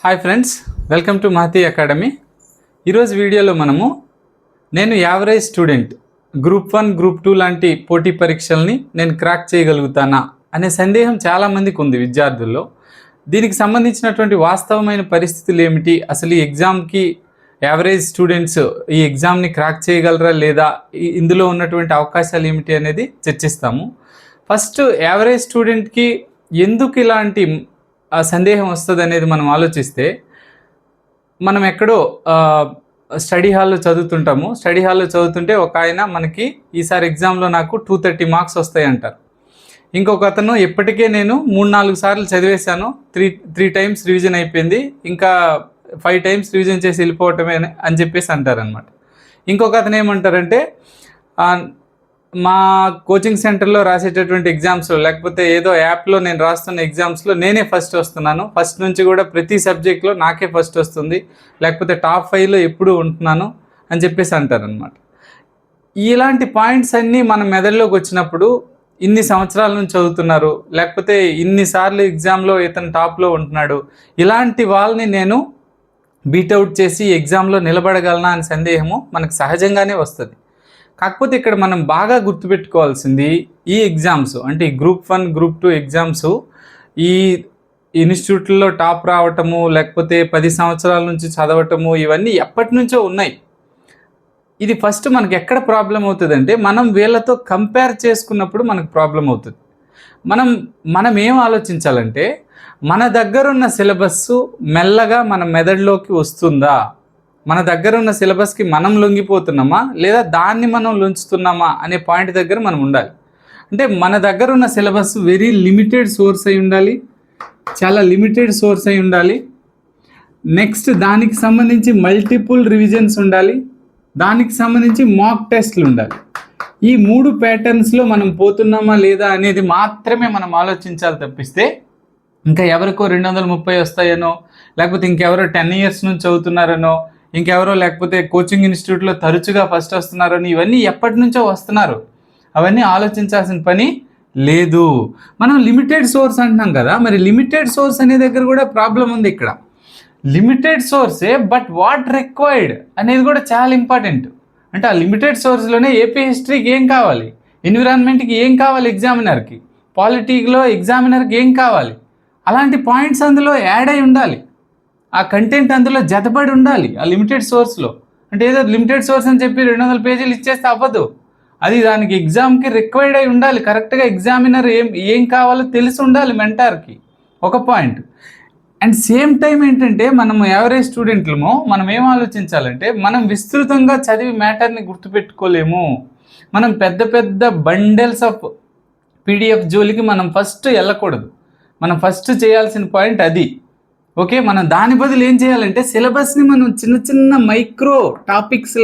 Hi friends, welcome to Mahati Academy. ఈరోజు వీడియోలో నేను యావరేజ్ స్టూడెంట్ గ్రూప్ 1 గ్రూప్ 2 లాంటి పోటీ పరీక్షల్ని నేను క్రాక్ చేయగలుగుతానా అనే సందేహం చాలామందికి ఉంది విద్యార్థుల్లో. దీనికి సంబంధించినటువంటి వాస్తవమైన పరిస్థితులు ఏమిటి, అసలు ఈ ఎగ్జామ్కి యావరేజ్ స్టూడెంట్స్ ఈ ఎగ్జామ్ని క్రాక్ చేయగలరా లేదా, ఇందులో ఉన్నటువంటి అవకాశాలు ఏమిటి అనేది చర్చిస్తాము. ఫస్ట్, యావరేజ్ స్టూడెంట్కి ఎందుకు ఇలాంటి సందేహం వస్తుంది అనేది మనం ఆలోచిస్తే, మనం ఎక్కడో స్టడీ హాల్లో చదువుతుంటాము. స్టడీ హాల్లో చదువుతుంటే ఒక ఆయన మనకి ఈసారి ఎగ్జామ్లో నాకు 230 మార్క్స్ వస్తాయి అంటారు. ఇంకొక అతను ఎప్పటికే నేను 3-4 సార్లు చదివేశాను, 3 టైమ్స్ రివిజన్ అయిపోయింది, ఇంకా 5 టైమ్స్ రివిజన్ చేసి వెళ్ళిపోవటమే అని చెప్పేసి అంటారనమాట. ఇంకొక అతను ఏమంటారంటే, మా కోచింగ్ సెంటర్లో రాసేటటువంటి ఎగ్జామ్స్లో లేకపోతే ఏదో యాప్లో నేను రాస్తున్న ఎగ్జామ్స్లో నేనే ఫస్ట్ వస్తున్నాను, ఫస్ట్ నుంచి కూడా ప్రతి సబ్జెక్ట్లో నాకే ఫస్ట్ వస్తుంది, లేకపోతే టాప్ 5లో ఎప్పుడూ ఉంటున్నాను అని చెప్పేసి అంటారనమాట. ఇలాంటి పాయింట్స్ అన్నీ మన మెదడులోకి వచ్చినప్పుడు, ఇన్ని సంవత్సరాల నుంచి చదువుతున్నారు, లేకపోతే ఇన్నిసార్లు ఎగ్జామ్లో ఇతను టాప్లో ఉంటున్నాడు, ఇలాంటి వాళ్ళని నేను బీట్అవుట్ చేసి ఎగ్జామ్లో నిలబడగలనా అనే సందేహము మనకు సహజంగానే వస్తుంది. కాకపోతే ఇక్కడ మనం బాగా గుర్తుపెట్టుకోవాల్సింది, ఈ ఎగ్జామ్స్ అంటే ఈ గ్రూప్ 1 గ్రూప్ 2 ఎగ్జామ్స్ ఈ ఇన్స్టిట్యూట్లో టాప్ రావటము, లేకపోతే 10 సంవత్సరాల నుంచి చదవటము, ఇవన్నీ ఎప్పటి నుంచో ఉన్నాయి. ఇది ఫస్ట్ మనకి ఎక్కడ ప్రాబ్లం అవుతుంది అంటే, మనం వీళ్ళతో కంపేర్ చేసుకున్నప్పుడు మనకు ప్రాబ్లం అవుతుంది. మనం ఏం ఆలోచించాలంటే, మన దగ్గరున్న సిలబస్ మెల్లగా మన మెదడులోకి వస్తుందా, మన దగ్గర ఉన్న సిలబస్కి మనం లొంగిపోతున్నామా లేదా దాన్ని మనం లొంచుతున్నామా అనే పాయింట్ దగ్గర మనం ఉండాలి. అంటే మన దగ్గర ఉన్న సిలబస్ వెరీ లిమిటెడ్ సోర్స్ అయి ఉండాలి, చాలా లిమిటెడ్ సోర్స్ అయి ఉండాలి. నెక్స్ట్, దానికి సంబంధించి మల్టిపుల్ రివిజన్స్ ఉండాలి, దానికి సంబంధించి మాక్ టెస్ట్లు ఉండాలి. ఈ 3 ప్యాటర్న్స్లో మనం పోతున్నామా లేదా అనేది మాత్రమే మనం ఆలోచించాలి తప్పిస్తే, ఇంకా ఎవరికో 230 వస్తాయనో, లేకపోతే ఇంకెవరో 10 years నుంచి చదువుతున్నారనో, ఇంకెవరో లేకపోతే కోచింగ్ ఇన్స్టిట్యూట్లో తరచుగా ఫస్ట్ వస్తున్నారని, ఇవన్నీ ఎప్పటి నుంచో వస్తున్నారు, అవన్నీ ఆలోచించాల్సిన పని లేదు. మనం లిమిటెడ్ సోర్స్ అంటున్నాం కదా, మరి లిమిటెడ్ సోర్స్ అనే దగ్గర కూడా ప్రాబ్లం ఉంది. ఇక్కడ లిమిటెడ్ సోర్సే, బట్ వాట్ రిక్వైర్డ్ అనేది కూడా చాలా ఇంపార్టెంట్. అంటే ఆ లిమిటెడ్ సోర్స్లోనే ఏపీ హిస్టరీకి ఏం కావాలి, ఎన్విరాన్మెంట్కి ఏం కావాలి, ఎగ్జామినర్కి పాలిటీలో ఎగ్జామినర్కి ఏం కావాలి, అలాంటి పాయింట్స్ అందులో యాడ్ అయి ఉండాలి, ఆ కంటెంట్ అందులో జతపడి ఉండాలి ఆ లిమిటెడ్ సోర్స్లో. అంటే ఏదో లిమిటెడ్ సోర్స్ అని చెప్పి 200 పేజీలు ఇచ్చేస్తే అవ్వదు, అది దానికి ఎగ్జామ్కి రిక్వైర్డ్ అయి ఉండాలి. కరెక్ట్గా ఎగ్జామినర్ ఏం కావాలో తెలిసి ఉండాలి మెంటార్కి, ఒక పాయింట్. అండ్ సేమ్ టైం ఏంటంటే, మనం యావరేజ్ స్టూడెంట్లము మనం ఏం ఆలోచించాలంటే, మనం విస్తృతంగా చదివి మ్యాటర్ని గుర్తుపెట్టుకోలేము. మనం పెద్ద పెద్ద బండెల్స్ ఆఫ్ పీడిఎఫ్ జోలికి మనం ఫస్ట్ వెళ్ళకూడదు. మనం ఫస్ట్ చేయాల్సిన పాయింట్ అది. ఓకే, మనం దాని బదులు ఏం చేయాలంటే, సిలబస్ని మనం చిన్న చిన్న మైక్రో టాపిక్స్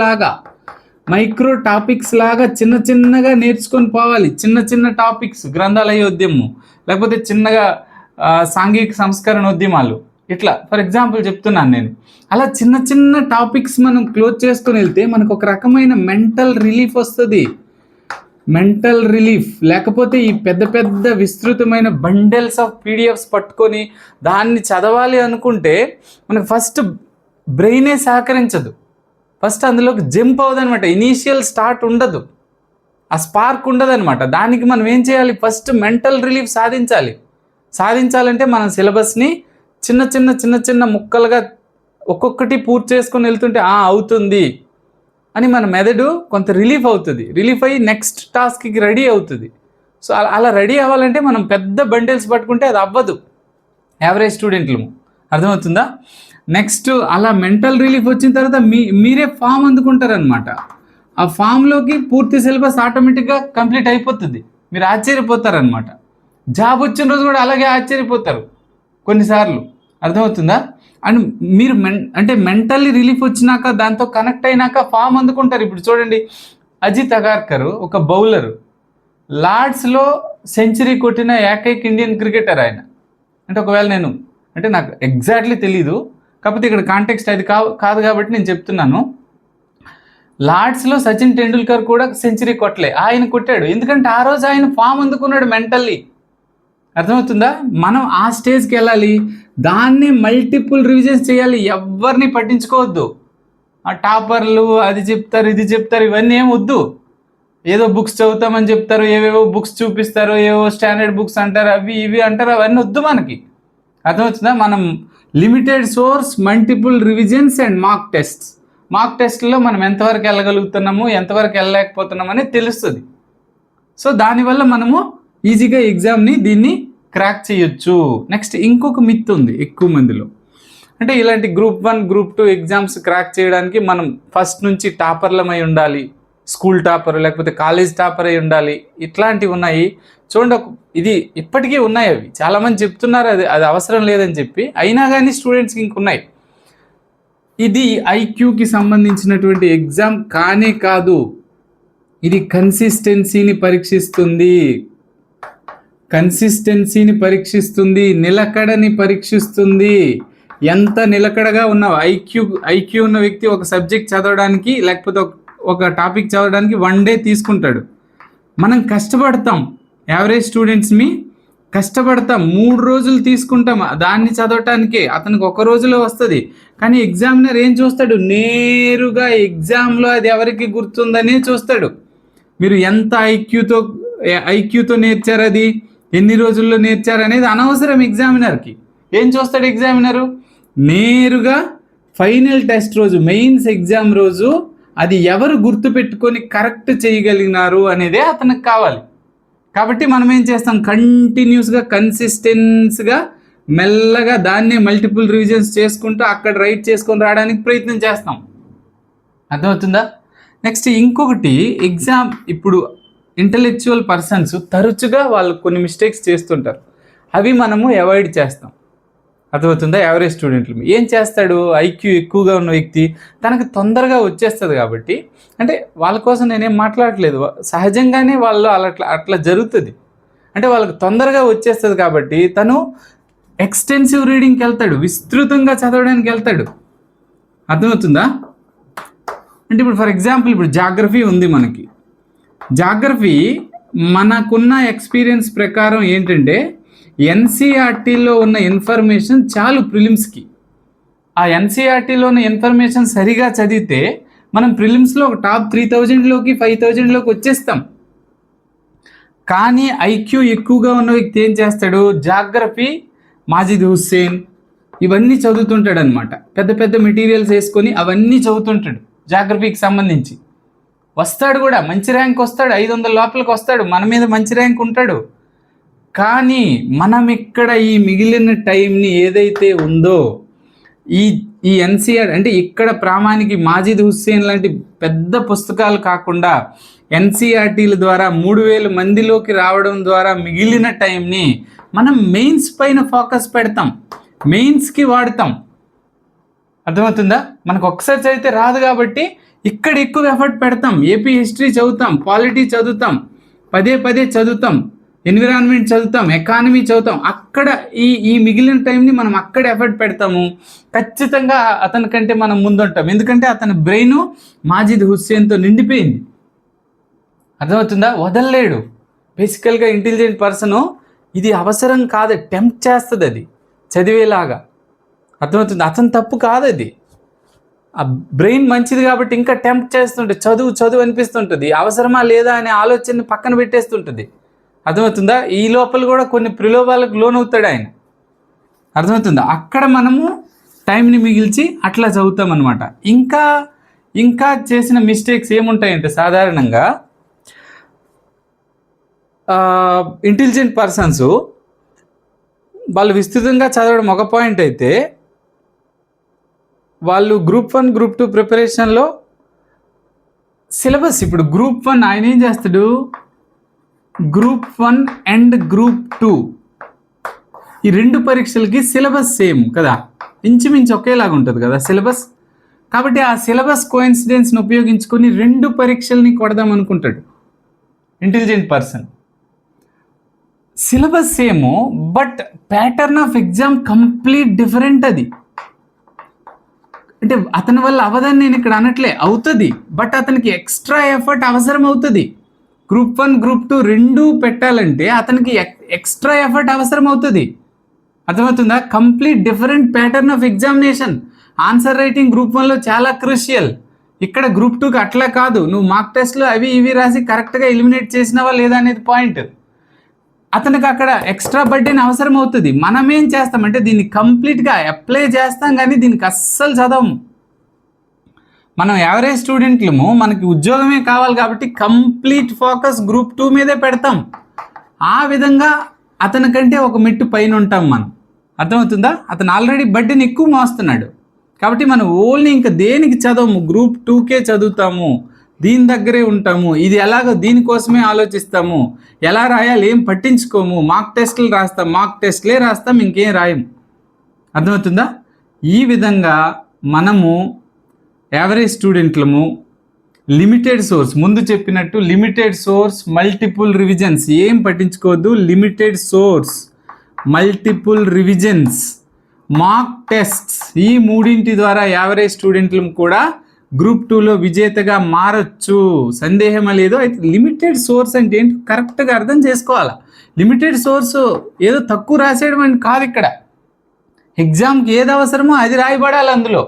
లాగా చిన్న చిన్నగా నేర్చుకొని పోవాలి. చిన్న చిన్న టాపిక్స్, గ్రంథాలయోద్యమం, లేకపోతే చిన్నగా సాంఘిక సంస్కరణోద్యమాలు, ఇట్లా ఫర్ ఎగ్జాంపుల్ చెప్తున్నాను నేను. అలా చిన్న చిన్న టాపిక్స్ మనం క్లోజ్ చేసుకొని వెళ్తే మనకు ఒక రకమైన మెంటల్ రిలీఫ్ వస్తుంది. మెంటల్ రిలీఫ్ లేకపోతే ఈ పెద్ద పెద్ద విస్తృతమైన బండెల్స్ ఆఫ్ పీడిఎఫ్స్ పట్టుకొని దాన్ని చదవాలి అనుకుంటే మనకు ఫస్ట్ బ్రెయినే సహకరించదు, ఫస్ట్ అందులోకి జంప్ అవ్వదనమాట, ఇనీషియల్ స్టార్ట్ ఉండదు, ఆ స్పార్క్ ఉండదనమాట. దానికి మనం ఏం చేయాలి, ఫస్ట్ మెంటల్ రిలీఫ్ సాధించాలంటే మనం సిలబస్ని చిన్న చిన్న చిన్న చిన్న ముక్కలుగా ఒక్కొక్కటి పూర్తి చేసుకొని వెళ్తుంటే అవుతుంది అని మన మెదడు కొంత రిలీఫ్ అవుతుంది, రిలీఫ్ అయ్యి నెక్స్ట్ టాస్క్కి రెడీ అవుతుంది. సో అలా రెడీ అవ్వాలంటే మనం పెద్ద బండిల్స్ పట్టుకుంటే అది అవ్వదు యావరేజ్ స్టూడెంట్లు, అర్థమవుతుందా? నెక్స్ట్, అలా మెంటల్ రిలీఫ్ వచ్చిన తర్వాత మీరే ఫామ్ అందుకుంటారనమాట. ఆ ఫామ్లోకి పూర్తి సిలబస్ ఆటోమేటిక్గా కంప్లీట్ అయిపోతుంది, మీరు ఆశ్చర్యపోతారనమాట. జాబ్ వచ్చిన రోజు కూడా అలాగే ఆశ్చర్యపోతారు కొన్నిసార్లు, అర్థమవుతుందా? అండ్ మీరు అంటే మెంటల్లీ రిలీఫ్ వచ్చినాక, దాంతో కనెక్ట్ అయినాక ఫామ్ అందుకుంటారు. ఇప్పుడు చూడండి, అజిత్ అగార్కర్ ఒక బౌలరు, లార్డ్స్లో సెంచరీ కొట్టిన ఏకైక ఇండియన్ క్రికెటర్ ఆయన. అంటే ఒకవేళ నాకు ఎగ్జాక్ట్లీ తెలీదు, కాకపోతే ఇక్కడ కాంటెక్స్ట్ అది కాదు కాబట్టి నేను చెప్తున్నాను. లార్డ్స్లో సచిన్ టెండూల్కర్ కూడా సెంచరీ కొట్టలే, ఆయన కొట్టాడు. ఎందుకంటే ఆ రోజు ఆయన ఫామ్ అందుకున్నాడు మెంటల్లీ, అర్థమవుతుందా? మనం ఆ స్టేజ్కి వెళ్ళాలి. దాన్ని మల్టిపుల్ రివిజన్స్ చేయాలి. ఎవరిని పట్టించుకోవద్దు. ఆ టాపర్లు అది చెప్తారు ఇది చెప్తారు ఇవన్నీ ఏం వద్దు. ఏదో బుక్స్ చదువుతామని చెప్తారు, ఏవేవో బుక్స్ చూపిస్తారు, ఏవో స్టాండర్డ్ బుక్స్ అంటారు, అవి ఇవి అంటారు, అవన్నీ వద్దు మనకి. అర్థమవుతుందా? మనం limited source, multiple revisions and mark tests. Mark టెస్ట్లో మనం ఎంతవరకు వెళ్ళగలుగుతున్నాము, ఎంతవరకు వెళ్ళలేకపోతున్నాము అనేది తెలుస్తుంది. సో దానివల్ల మనము ఈజీగా ఎగ్జామ్ని దీన్ని క్రాక్ చేయొచ్చు. నెక్స్ట్ ఇంకొక మిత్ ఉంది ఎక్కువ మందిలో. అంటే ఇలాంటి గ్రూప్ 1 గ్రూప్ 2 ఎగ్జామ్స్ క్రాక్ చేయడానికి మనం ఫస్ట్ నుంచి టాపర్లమై ఉండాలి, స్కూల్ టాపర్ లేకపోతే కాలేజ్ టాపర్ అయి ఉండాలి, ఇట్లాంటివి ఉన్నాయి. చూడండి, ఇది ఇప్పటికీ ఉన్నాయి. అవి చాలామంది చెప్తున్నారు అది అవసరం లేదని చెప్పి, అయినా కానీ స్టూడెంట్స్కి ఇంకున్నాయి. ఇది ఐక్యూకి సంబంధించినటువంటి ఎగ్జామ్ కానే కాదు, ఇది కన్సిస్టెన్సీని పరీక్షిస్తుంది, నిలకడని పరీక్షిస్తుంది. ఎంత నిలకడగా ఉన్నావు. ఐక్యూ ఉన్న వ్యక్తి ఒక సబ్జెక్ట్ చదవడానికి లేకపోతే ఒక టాపిక్ చదవడానికి 1 డే తీసుకుంటాడు. మనం కష్టపడతాం, యావరేజ్ స్టూడెంట్స్ని కష్టపడతాం, 3 రోజులు తీసుకుంటాం దాన్ని చదవటానికే. అతనికి 1 రోజులో వస్తుంది. కానీ ఎగ్జామినర్ ఏం చూస్తాడు? నేరుగా ఎగ్జామ్లో అది ఎవరికి గుర్తుందనే చూస్తాడు. మీరు ఎంత ఐక్యూతో నేర్చారు, అది ఎన్ని రోజుల్లో నేర్చారు అనేది అనవసరం ఎగ్జామినర్కి. ఏం చూస్తాడు ఎగ్జామినరు? నేరుగా ఫైనల్ టెస్ట్ రోజు, మెయిన్స్ ఎగ్జామ్ రోజు అది ఎవరు గుర్తుపెట్టుకొని కరెక్ట్ చేయగలిగినారు అనేదే అతనికి కావాలి. కాబట్టి మనం ఏం చేస్తాం? కంటిన్యూస్గా కన్సిస్టెన్స్గా మెల్లగా దాన్నే మల్టిపుల్ రివిజన్స్ చేసుకుంటూ అక్కడ రైట్ చేసుకొని రావడానికి ప్రయత్నం చేస్తాం. అర్థమవుతుందా? నెక్స్ట్ ఇంకొకటి, ఎగ్జామ్ ఇప్పుడు ఇంటలెక్చువల్ పర్సన్స్ తరచుగా వాళ్ళు కొన్ని మిస్టేక్స్ చేస్తుంటారు, అవి మనము అవాయిడ్ చేస్తాం. అర్థమవుతుందా? యావరేజ్ స్టూడెంట్లు ఏం చేస్తాడు? ఐక్యూ ఎక్కువగా ఉన్న వ్యక్తి తనకు తొందరగా వచ్చేస్తుంది కాబట్టి, అంటే వాళ్ళ కోసం నేనేం మాట్లాడట్లేదు, సహజంగానే వాళ్ళు అట్లా జరుగుతుంది. అంటే వాళ్ళకి తొందరగా వచ్చేస్తుంది కాబట్టి తను ఎక్స్టెన్సివ్ రీడింగ్కి వెళ్తాడు, విస్తృతంగా చదవడానికి వెళ్తాడు. అర్థమవుతుందా? అంటే ఇప్పుడు ఫర్ ఎగ్జాంపుల్ ఇప్పుడు జాగ్రఫీ ఉంది మనకి. జాగ్రఫీ మనకున్న ఎక్స్పీరియన్స్ ప్రకారం ఏంటంటే, ఎన్సీఆర్టీలో ఉన్న ఇన్ఫర్మేషన్ చాలు ప్రిలిమ్స్కి. ఆ ఎన్సీఆర్టీలో ఉన్న ఇన్ఫర్మేషన్ సరిగా చదివితే మనం ప్రిలిమ్స్లో ఒక టాప్ 3000లోకి 5000లోకి వచ్చేస్తాం. కానీ ఐక్యూ ఎక్కువగా ఉన్న వ్యక్తి ఏం చేస్తాడు? జాగ్రఫీ, మాజిద్ హుస్సేన్ ఇవన్నీ చదువుతుంటాడు అనమాట. పెద్ద పెద్ద మెటీరియల్స్ వేసుకొని అవన్నీ చదువుతుంటాడు. జాగ్రఫీకి సంబంధించి వస్తాడు కూడా, మంచి ర్యాంక్ వస్తాడు, 500 లోపలికి వస్తాడు, మన మీద మంచి ర్యాంక్ ఉంటాడు. కానీ మనం ఇక్కడ ఈ మిగిలిన టైంని ఏదైతే ఉందో ఈ ఎన్సీఆర్ అంటే ఇక్కడ ప్రామాణిక మాజిద్ హుస్సేన్ లాంటి పెద్ద పుస్తకాలు కాకుండా ఎన్సీఆర్టీల ద్వారా 3000 మందిలోకి రావడం ద్వారా మిగిలిన టైంని మనం మెయిన్స్ పైన ఫోకస్ పెడతాం, మెయిన్స్కి వాడతాం. అర్థమవుతుందా? మనకు ఒకసారి చదివితే రాదు కాబట్టి ఇక్కడ ఎక్కువ ఎఫర్ట్ పెడతాం. ఏపీ హిస్టరీ చదువుతాం, పాలిటీ చదువుతాం, పదే చదువుతాం, ఎన్విరాన్మెంట్ చదువుతాం, ఎకానమీ చదువుతాం. అక్కడ ఈ మిగిలిన టైంని మనం అక్కడ ఎఫర్ట్ పెడతాము. ఖచ్చితంగా అతని కంటే మనం ముందుంటాం, ఎందుకంటే అతని బ్రెయిన్ మాజిద్ హుస్సేన్తో నిండిపోయింది. అర్థమవుతుందా? వదలలేడు. బేసికల్గా ఇంటెలిజెంట్ పర్సను ఇది అవసరం కాదు, టెంప్ట్ చేస్తుంది అది చదివేలాగా. అర్థమవుతుంది? అతను తప్పు కాదు, అది ఆ బ్రెయిన్ మంచిది కాబట్టి ఇంకా టెంప్ట్ చేస్తుంటుంది, చదువు అనిపిస్తుంటుంది, అవసరమా లేదా అనే ఆలోచనని పక్కన పెట్టేస్తుంటుంది. అర్థమవుతుందా? ఈ లోపల కూడా కొన్ని ప్రలోభాలకు లోనవుతాడు ఆయన. అర్థమవుతుందా? అక్కడ మనము టైంని మిగిల్చి అట్లా చదువుతామన్నమాట. ఇంకా చేసిన మిస్టేక్స్ ఏముంటాయంటే, సాధారణంగా ఇంటెలిజెంట్ పర్సన్స్ వాళ్ళు విస్తృతంగా చదవడం ఒక పాయింట్ అయితే, వాళ్ళు గ్రూప్ 1 గ్రూప్ 2 ప్రిపరేషన్లో సిలబస్, ఇప్పుడు గ్రూప్ 1 ఆయన ఏం చేస్తాడు, గ్రూప్ 1 అండ్ గ్రూప్ 2 ఈ 2 పరీక్షలకి సిలబస్ సేమ్ కదా, ఇంచుమించు ఒకేలాగా ఉంటుంది కదా సిలబస్. కాబట్టి ఆ సిలబస్ కోఇన్సిడెన్స్ని ఉపయోగించుకొని 2 పరీక్షల్ని కొడదాం అనుకుంటాడు intelligent person. Syllabus same, but pattern of exam complete different. అది అంటే అతని వల్ల అవదని నేను ఇక్కడ అనట్లే, అవుతుంది, బట్ అతనికి ఎక్స్ట్రా ఎఫర్ట్ అవసరం అవుతుంది. గ్రూప్ 1 గ్రూప్ 2 2 పెట్టాలంటే అతనికి ఎక్స్ట్రా ఎఫర్ట్ అవసరం అవుతుంది. అర్థమవుతుందా? Complete different pattern of examination. Answer writing group 1లో చాలా క్రూషియల్. ఇక్కడ గ్రూప్ 2కి అట్లా కాదు, నువ్వు మార్క్ టెస్ట్లు అవి ఇవి రాసి కరెక్ట్గా ఎలిమినేట్ చేసినావా లేదా అనేది పాయింట్. అతనికి అక్కడ ఎక్స్ట్రా బర్డెన్ అవసరం అవుతుంది. మనం ఏం చేస్తామంటే దీన్ని కంప్లీట్గా అప్లై చేస్తాం, కానీ దీనికి అస్సలు చదవము. మనం యావరేజ్ స్టూడెంట్లము, మనకి ఉద్యోగమే కావాలి కాబట్టి కంప్లీట్ ఫోకస్ గ్రూప్ 2 మీదే పెడతాం. ఆ విధంగా అతనికంటే ఒక మెట్టు పైన ఉంటాం మనం. అర్థమవుతుందా? అతను ఆల్రెడీ బర్డెన్ ఎక్కువ మోస్తున్నాడు కాబట్టి మనం ఓన్లీ ఇంకా దేనికి చదవము, గ్రూప్ 2కే చదువుతాము, దీని దగ్గరే ఉంటాము. ఇది ఎలాగో దీనికోసమే ఆలోచిస్తాము, ఎలా రాయాలి ఏం పట్టించుకోము, మార్క్ టెస్టులు రాస్తాం, మార్క్ టెస్ట్లే రాస్తాం, ఇంకేం రాయము. అర్థమవుతుందా? ఈ విధంగా మనము యావరేజ్ స్టూడెంట్లము లిమిటెడ్ సోర్స్, ముందు చెప్పినట్టు లిమిటెడ్ సోర్స్, మల్టిపుల్ రివిజన్స్ ఏం పట్టించుకోవద్దు. Limited source, multiple revisions, mock tests, ఈ మూడింటి ద్వారా యావరేజ్ స్టూడెంట్లను కూడా గ్రూప్ 2లో విజేతగా మారచ్చు, సందేహం లేదు. అయితే లిమిటెడ్ సోర్స్ అంటే ఏంటి కరెక్ట్గా అర్థం చేసుకోవాలి. లిమిటెడ్ సోర్స్ ఏదో తక్కువ రాసేయడం అని కాదు. ఇక్కడ ఎగ్జామ్కి ఏది అవసరమో అది రాయబడాలి అందులో.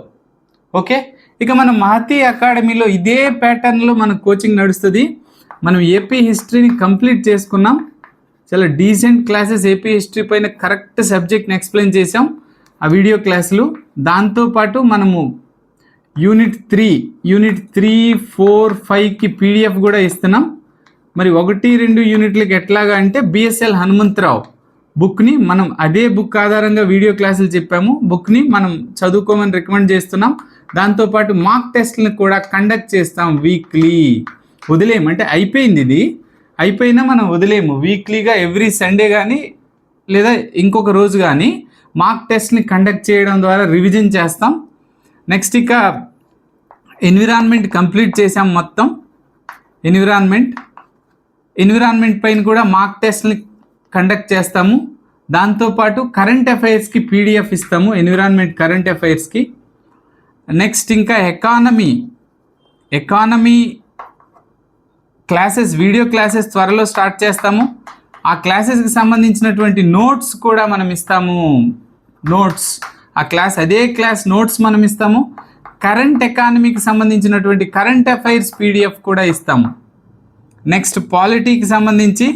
ఓకే, ఇక మన మహతి అకాడమీలో ఇదే ప్యాటర్న్లో మన కోచింగ్ నడుస్తుంది. మనం ఏపీ హిస్టరీని కంప్లీట్ చేసుకున్నాం. చాలా డీసెంట్ క్లాసెస్ ఏపీ హిస్టరీ పైన కరెక్ట్ సబ్జెక్ట్ని ఎక్స్ప్లెయిన్ చేసాం ఆ వీడియో క్లాసులు. దాంతోపాటు మనము యూనిట్ 3, 4, 5కి పీడిఎఫ్ కూడా ఇస్తున్నాం. మరి 1, 2 యూనిట్లకి ఎట్లాగా అంటే బిఎస్ఎల్ హనుమంతరావు బుక్ని మనం అదే బుక్ ఆధారంగా వీడియో క్లాసులు చెప్పాము. బుక్ని మనం చదువుకోమని రికమెండ్ చేస్తున్నాం. దాంతోపాటు మార్క్ టెస్ట్లను కూడా కండక్ట్ చేస్తాం వీక్లీ. వదిలేము అంటే అయిపోయింది, ఇది అయిపోయినా మనం వదిలేము. వీక్లీగా ఎవ్రీ సండే కానీ లేదా ఇంకొక రోజు కానీ మార్క్ టెస్ట్ని కండక్ట్ చేయడం ద్వారా రివిజన్ చేస్తాం. నెక్స్ట్ ఇక ఎన్విరాన్మెంట్ కంప్లీట్ చేసాం మొత్తం. ఎన్విరాన్మెంట్ పైన కూడా మార్క్ టెస్ట్ని కండక్ట్ చేస్తాము. దాంతోపాటు కరెంట్ అఫైర్స్కి పీడిఎఫ్ ఇస్తాము, ఎన్విరాన్మెంట్ కరెంట్ అఫైర్స్కి. నెక్స్ట్ ఇంకా ఎకానమీ క్లాసెస్, వీడియో క్లాసెస్ త్వరలో స్టార్ట్ చేస్తాము. ఆ క్లాసెస్కి సంబంధించినటువంటి నోట్స్ కూడా మనం ఇస్తాము. నోట్స్, ఆ క్లాస్ అదే క్లాస్ నోట్స్ మనం ఇస్తాము. కరెంట్ ఎకానమీకి సంబంధించినటువంటి కరెంట్ అఫైర్స్ పీడిఎఫ్ కూడా ఇస్తాము. నెక్స్ట్ పాలిటీకి సంబంధించి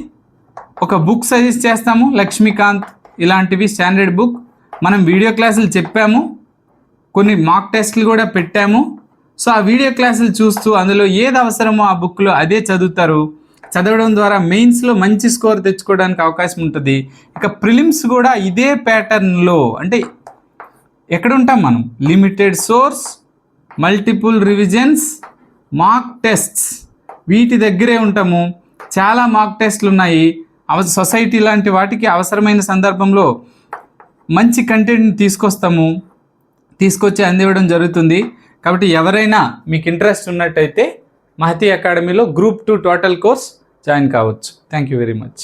ఒక బుక్ సజెస్ట్ చేస్తాము, లక్ష్మీకాంత్ ఇలాంటివి స్టాండర్డ్ బుక్. మనం వీడియో క్లాసులు చెప్పాము, కొన్ని మార్క్ టెస్ట్లు కూడా పెట్టాము. సో ఆ వీడియో క్లాసులు చూస్తూ అందులో ఏది అవసరమో ఆ బుక్లో అదే చదువుతారు. చదవడం ద్వారా మెయిన్స్లో మంచి స్కోర్ తెచ్చుకోవడానికి అవకాశం ఉంటుంది. ఇక ప్రిలిమ్స్ కూడా ఇదే ప్యాటర్న్లో, అంటే ఎక్కడ ఉంటాం మనం, limited source, multiple revisions, mock tests, వీటి దగ్గరే ఉంటాము. చాలా మార్క్ టెస్ట్లు ఉన్నాయి. సొసైటీ లాంటి వాటికి అవసరమైన సందర్భంలో మంచి కంటెంట్ని తీసుకొచ్చి అందివ్వడం జరుగుతుంది. కాబట్టి ఎవరైనా మీకు ఇంట్రెస్ట్ ఉన్నట్టయితే మహతి అకాడమీలో గ్రూప్ 2 టోటల్ కోర్స్ జాయిన్ కావచ్చు. Thank you very much.